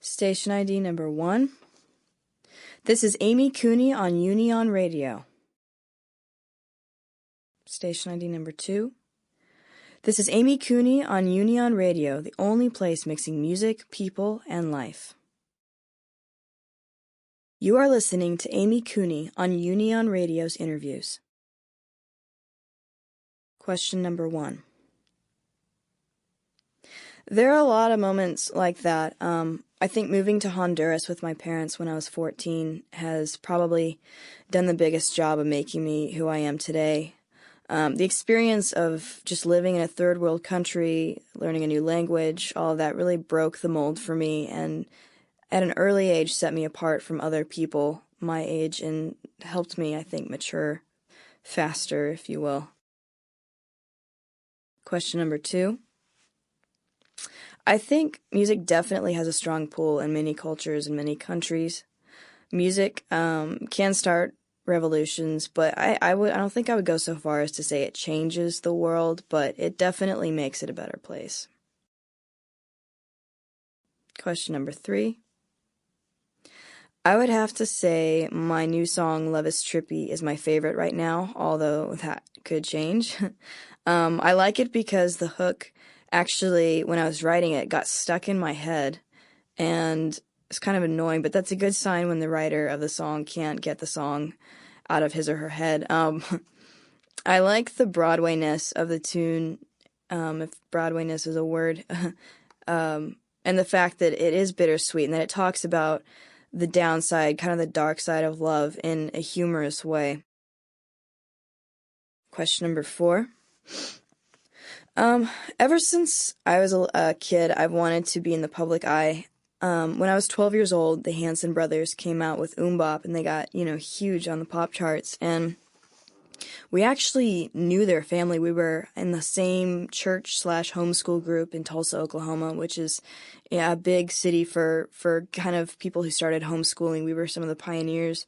Station ID number 1. This is Amy Kuney on Uneon Radio. Station ID number 2. This is Amy Kuney on Uneon Radio, the only place mixing music, people, and life. You are listening to Amy Kuney on Uneon Radio's interviews. Question number 1. There are a lot of moments like that. I think moving to Honduras with my parents when I was 14 has probably done the biggest job of making me who I am today. The experience of just living in a third world country, learning a new language, all of that really broke the mold for me and at an early age set me apart from other people my age and helped me, I think, mature faster, if you will. Question number 2. I think music definitely has a strong pull in many cultures and many countries. Music can start revolutions, but I don't think I would go so far as to say it changes the world, but it definitely makes it a better place. Question number 3. I would have to say my new song, Love is Trippy, is my favorite right now, although that could change. I like it because the hook actually, when I was writing it, got stuck in my head, and it's kind of annoying, but that's a good sign when the writer of the song can't get the song out of his or her head. I like the Broadway-ness of the tune, if Broadway-ness is a word, and the fact that it is bittersweet and that it talks about the downside, kind of the dark side of love in a humorous way. Question number 4. Ever since I was a kid, I've wanted to be in the public eye. When I was 12 years old, the Hanson brothers came out with Bop, and they got, huge on the pop charts. And we actually knew their family. We were in the same church/homeschool group in Tulsa, Oklahoma, which is a big city for kind of people who started homeschooling. We were some of the pioneers,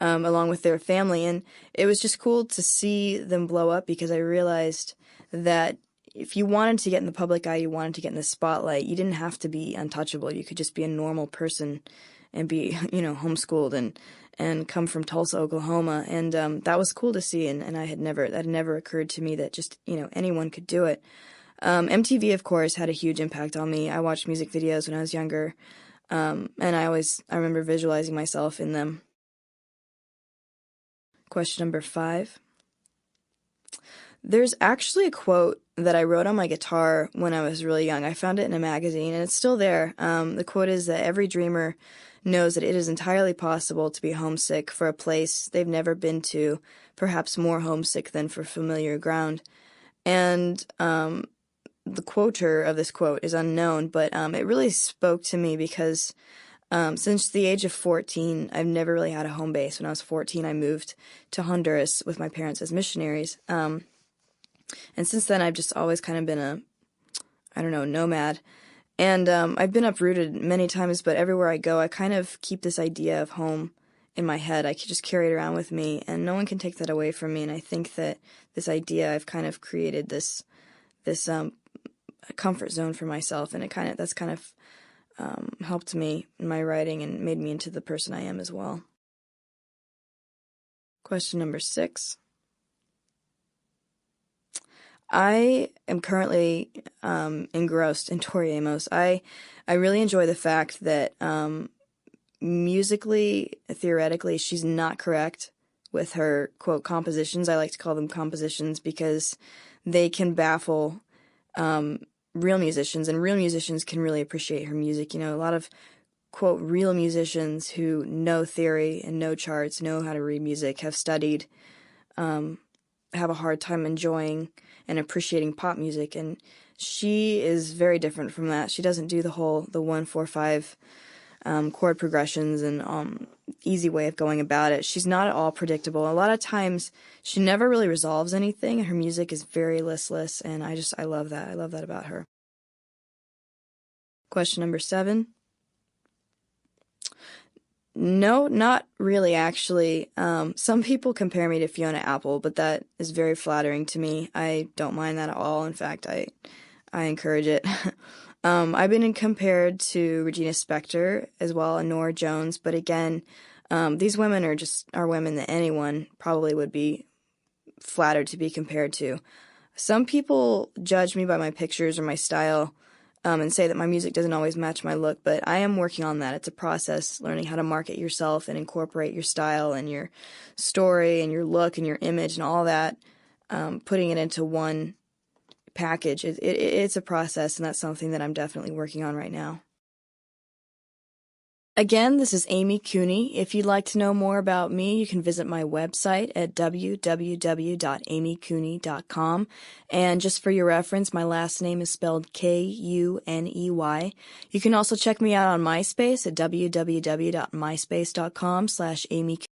along with their family. And it was just cool to see them blow up because I realized that if you wanted to get in the public eye, you wanted to get in the spotlight, you didn't have to be untouchable. You could just be a normal person and be, homeschooled and come from Tulsa, Oklahoma. And that was cool to see. And that had never occurred to me that just, anyone could do it. MTV, of course, had a huge impact on me. I watched music videos when I was younger. And I remember visualizing myself in them. Question number 5. There's actually a quote that I wrote on my guitar when I was really young. I found it in a magazine, and it's still there. The quote is that every dreamer knows that it is entirely possible to be homesick for a place they've never been to, perhaps more homesick than for familiar ground. And the quoter of this quote is unknown, but it really spoke to me because since the age of 14, I've never really had a home base. When I was 14, I moved to Honduras with my parents as missionaries. And since then, I've just always kind of been nomad. And I've been uprooted many times, but everywhere I go, I kind of keep this idea of home in my head. I can just carry it around with me, and no one can take that away from me. And I think that this idea, I've kind of created this comfort zone for myself, and that's kind of helped me in my writing and made me into the person I am as well. Question number 6. I am currently engrossed in Tori Amos. I really enjoy the fact that musically, theoretically, she's not correct with her, quote, compositions. I like to call them compositions because they can baffle real musicians, and real musicians can really appreciate her music. A lot of, quote, real musicians who know theory and know charts, know how to read music, have studied, have a hard time enjoying and appreciating pop music, and she is very different from that. She doesn't do the 1-4-5 chord progressions and easy way of going about it. She's not at all predictable. A lot of times she never really resolves anything, and her music is very listless, and I love that. I love that about her. Question number 7. No, not really, actually. Some people compare me to Fiona Apple, but that is very flattering to me. I don't mind that at all. In fact, I encourage it. I've been compared to Regina Spektor as well and Norah Jones, but again, these women are women that anyone probably would be flattered to be compared to. Some people judge me by my pictures or my style, and say that my music doesn't always match my look, but I am working on that. It's a process, learning how to market yourself and incorporate your style and your story and your look and your image and all that, putting it into one package. It's a process, and that's something that I'm definitely working on right now. Again, this is Amy Kuney. If you'd like to know more about me, you can visit my website at www.amykuney.com. And just for your reference, my last name is spelled Kuney. You can also check me out on MySpace at www.myspace.com/Amy.